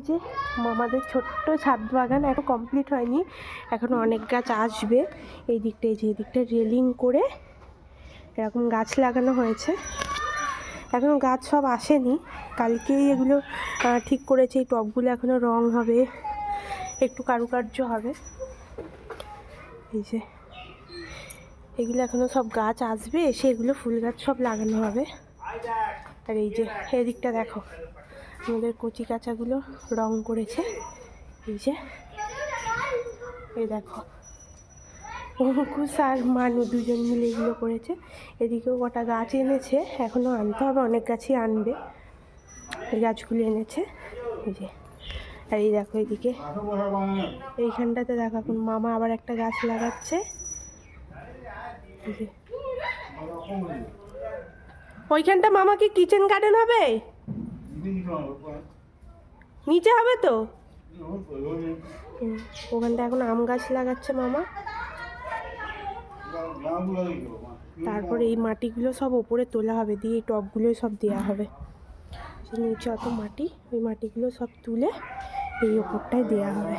যে আমাদের ছোট্ট ছাদ বাগান এখন কমপ্লিট হয়নি, এখনও অনেক গাছ আসবে। এই দিকটায় যে দিকটা রেলিং করে এরকম গাছ লাগানো হয়েছে, এখনও গাছ সব আসেনি, কালকেই এগুলো ঠিক করেছে। এই টবগুলো এখনও রং হবে, একটু কারুকার্য হবে। এই যে এগুলো এখনও সব গাছ আসবে, এসে এগুলো ফুল গাছ সব লাগানো হবে। আর এই যে এদিকটা দেখো আমাদের কচি কাঁচাগুলো রং করেছে। এই যে এই দেখো অঙ্কুশ আর মানু দুজন মিলে এগুলো করেছে। এদিকেও কটা গাছ এনেছে, এখনও আনতে হবে, অনেক গাছই আনবে। এই গাছগুলো এনেছে। এই যে আর এই দেখো এদিকে এইখানটাতে দেখো এখন মামা আবার একটা গাছ লাগাচ্ছে। ওইখানটা মামা কি কিচেন গার্ডেন হবে? নিচে হবে তো। ওখানটা এখন আম গাছ লাগাচ্ছে মামা। তারপরে এই মাটিগুলো সব ওপরে তোলা হবে, দিয়ে এই টবগুলো সব দেওয়া হবে। নিচে অত মাটি, ওই মাটিগুলো সব তুলে এই ওপরটায় দেওয়া হবে।